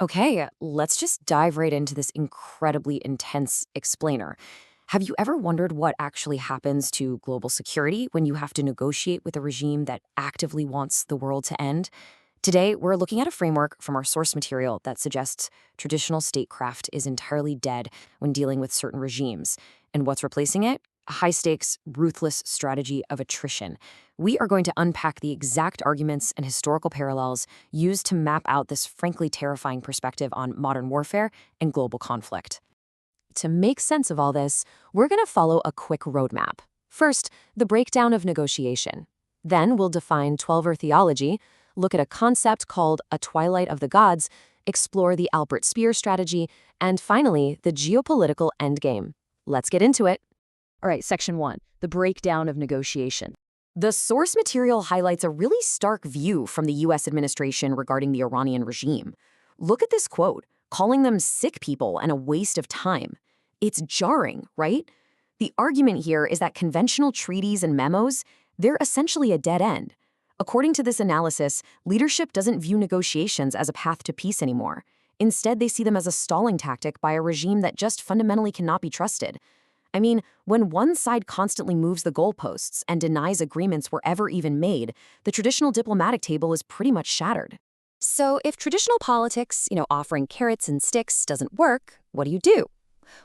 Okay, let's just dive right into this incredibly intense explainer. Have you ever wondered what actually happens to global security when you have to negotiate with a regime that actively wants the world to end? Today, we're looking at a framework from our source material that suggests traditional statecraft is entirely dead when dealing with certain regimes. And what's replacing it? A high stakes, ruthless strategy of attrition. We are going to unpack the exact arguments and historical parallels used to map out this frankly terrifying perspective on modern warfare and global conflict. To make sense of all this, we're going to follow a quick roadmap. First, the breakdown of negotiation. Then we'll define Twelver theology, look at a concept called a twilight of the gods, explore the Albert Speer strategy, and finally, the geopolitical endgame. Let's get into it. All right, section 1, the breakdown of negotiation. The source material highlights a really stark view from the US administration regarding the Iranian regime. Look at this quote, calling them sick people and a waste of time. It's jarring, right? The argument here is that conventional treaties and memos, they're essentially a dead end. According to this analysis, leadership doesn't view negotiations as a path to peace anymore. Instead, they see them as a stalling tactic by a regime that just fundamentally cannot be trusted. I mean, when one side constantly moves the goalposts and denies agreements were ever even made, the traditional diplomatic table is pretty much shattered. So if traditional politics, offering carrots and sticks doesn't work, what do?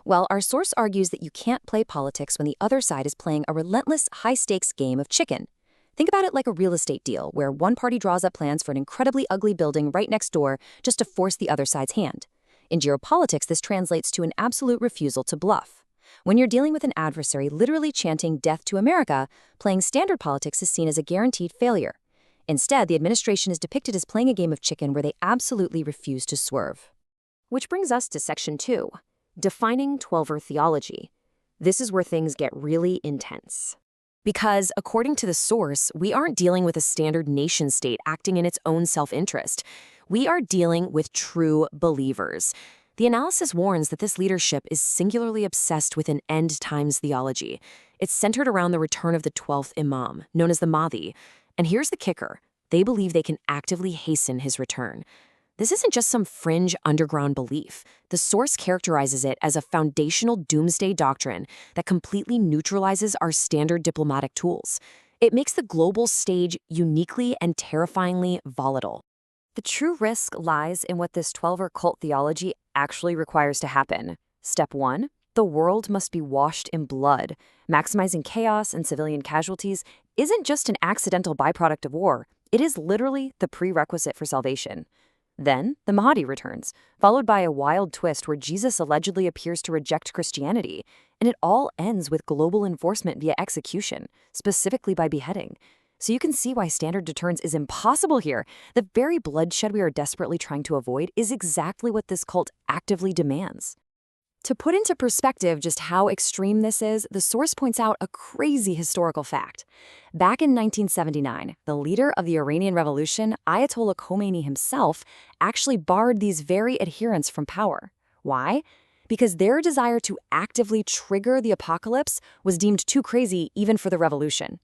Well, our source argues that you can't play politics when the other side is playing a relentless, high-stakes game of chicken. Think about it like a real estate deal where one party draws up plans for an incredibly ugly building right next door just to force the other side's hand. In geopolitics, this translates to an absolute refusal to bluff. When you're dealing with an adversary literally chanting death to America, playing standard politics is seen as a guaranteed failure. Instead, the administration is depicted as playing a game of chicken where they absolutely refuse to swerve. Which brings us to section 2, defining Twelver theology. This is where things get really intense. Because, according to the source, we aren't dealing with a standard nation-state acting in its own self-interest. We are dealing with true believers. The analysis warns that this leadership is singularly obsessed with an end-times theology. It's centered around the return of the 12th Imam, known as the Mahdi. And here's the kicker. They believe they can actively hasten his return. This isn't just some fringe underground belief. The source characterizes it as a foundational doomsday doctrine that completely neutralizes our standard diplomatic tools. It makes the global stage uniquely and terrifyingly volatile. The true risk lies in what this Twelver cult theology actually requires to happen. Step 1, the world must be washed in blood. Maximizing chaos and civilian casualties isn't just an accidental byproduct of war. It is literally the prerequisite for salvation. Then, the Mahdi returns, followed by a wild twist where Jesus allegedly appears to reject Christianity, and it all ends with global enforcement via execution, specifically by beheading. So you can see why standard deterrence is impossible here. The very bloodshed we are desperately trying to avoid is exactly what this cult actively demands. To put into perspective just how extreme this is, the source points out a crazy historical fact. Back in 1979, the leader of the Iranian Revolution, Ayatollah Khomeini himself, actually barred these very adherents from power. Why? Because their desire to actively trigger the apocalypse was deemed too crazy even for the revolution.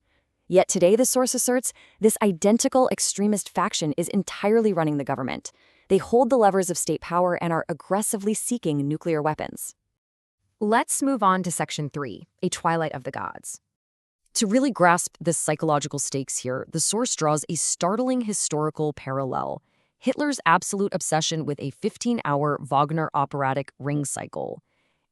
Yet today, the source asserts, this identical extremist faction is entirely running the government. They hold the levers of state power and are aggressively seeking nuclear weapons. Let's move on to section 3, a twilight of the gods. To really grasp the psychological stakes here, the source draws a startling historical parallel. Hitler's absolute obsession with a 15-hour Wagner operatic ring cycle.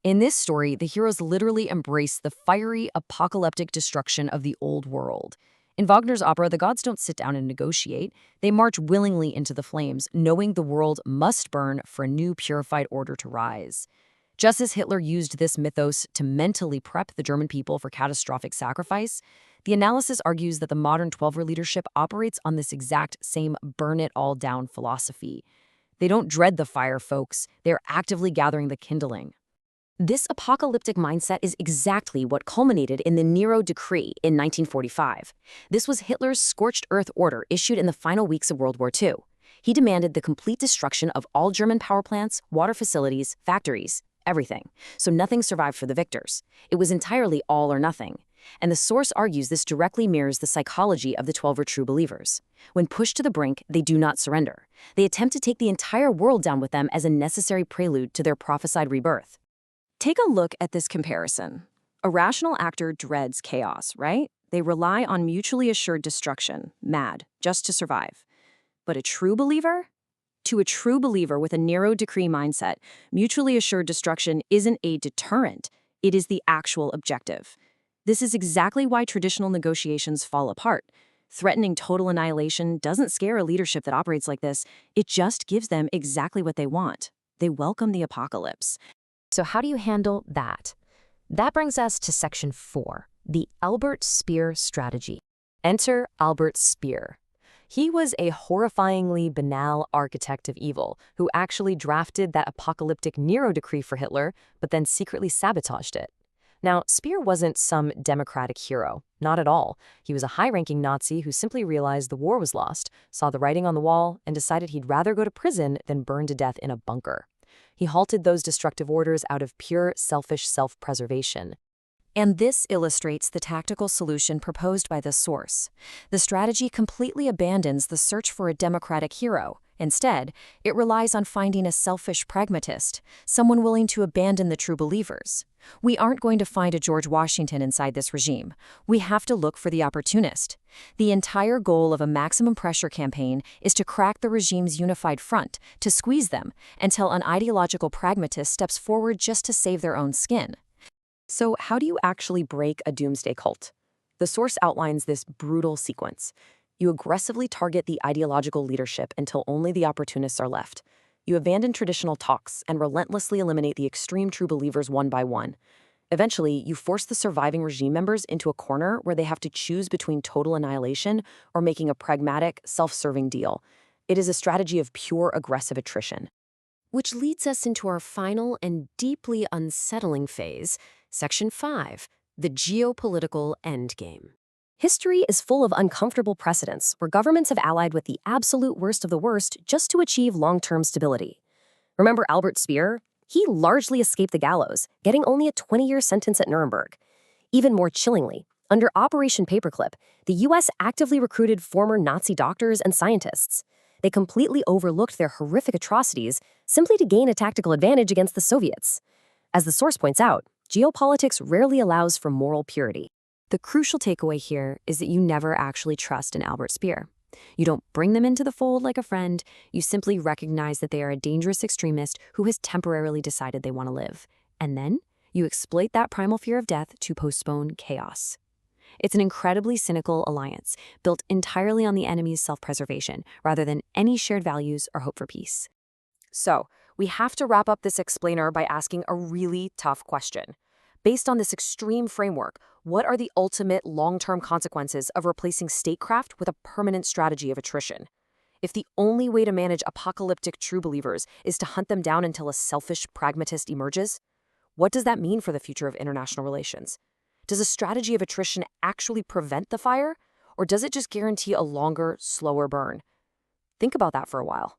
In this story, the heroes literally embrace the fiery, apocalyptic destruction of the old world. In Wagner's opera, the gods don't sit down and negotiate. They march willingly into the flames, knowing the world must burn for a new purified order to rise. Just as Hitler used this mythos to mentally prep the German people for catastrophic sacrifice, the analysis argues that the modern Twelver leadership operates on this exact same burn-it-all-down philosophy. They don't dread the fire, folks. They're actively gathering the kindling. This apocalyptic mindset is exactly what culminated in the Nero Decree in 1945. This was Hitler's scorched earth order issued in the final weeks of World War II. He demanded the complete destruction of all German power plants, water facilities, factories, everything. So nothing survived for the victors. It was entirely all or nothing. And the source argues this directly mirrors the psychology of the 12 true believers. When pushed to the brink, they do not surrender. They attempt to take the entire world down with them as a necessary prelude to their prophesied rebirth. Take a look at this comparison. A rational actor dreads chaos, right? They rely on mutually assured destruction, mad, just to survive. But a true believer? To a true believer with a narrow decree mindset, mutually assured destruction isn't a deterrent, it is the actual objective. This is exactly why traditional negotiations fall apart. Threatening total annihilation doesn't scare a leadership that operates like this, it just gives them exactly what they want. They welcome the apocalypse. So how do you handle that? That brings us to Section 4, the Albert Speer strategy. Enter Albert Speer. He was a horrifyingly banal architect of evil who actually drafted that apocalyptic Nero decree for Hitler, but then secretly sabotaged it. Now, Speer wasn't some democratic hero, not at all. He was a high-ranking Nazi who simply realized the war was lost, saw the writing on the wall, and decided he'd rather go to prison than burn to death in a bunker. He halted those destructive orders out of pure selfish self-preservation. And this illustrates the tactical solution proposed by the source. The strategy completely abandons the search for a democratic hero. Instead, it relies on finding a selfish pragmatist, someone willing to abandon the true believers. We aren't going to find a George Washington inside this regime. We have to look for the opportunist. The entire goal of a maximum pressure campaign is to crack the regime's unified front, to squeeze them, until an ideological pragmatist steps forward just to save their own skin. So how do you actually break a doomsday cult? The source outlines this brutal sequence. You aggressively target the ideological leadership until only the opportunists are left. You abandon traditional talks and relentlessly eliminate the extreme true believers one by one. Eventually, you force the surviving regime members into a corner where they have to choose between total annihilation or making a pragmatic, self-serving deal. It is a strategy of pure aggressive attrition. Which leads us into our final and deeply unsettling phase, Section 5, the geopolitical endgame. History is full of uncomfortable precedents where governments have allied with the absolute worst of the worst just to achieve long-term stability. Remember Albert Speer? He largely escaped the gallows, getting only a 20-year sentence at Nuremberg. Even more chillingly, under Operation Paperclip, the U.S. actively recruited former Nazi doctors and scientists. They completely overlooked their horrific atrocities simply to gain a tactical advantage against the Soviets. As the source points out, geopolitics rarely allows for moral purity. The crucial takeaway here is that you never actually trust an Albert Speer. You don't bring them into the fold like a friend, you simply recognize that they are a dangerous extremist who has temporarily decided they want to live. And then, you exploit that primal fear of death to postpone chaos. It's an incredibly cynical alliance, built entirely on the enemy's self-preservation, rather than any shared values or hope for peace. So, we have to wrap up this explainer by asking a really tough question. Based on this extreme framework, what are the ultimate long-term consequences of replacing statecraft with a permanent strategy of attrition? If the only way to manage apocalyptic true believers is to hunt them down until a selfish pragmatist emerges, what does that mean for the future of international relations? Does a strategy of attrition actually prevent the fire, or does it just guarantee a longer, slower burn? Think about that for a while.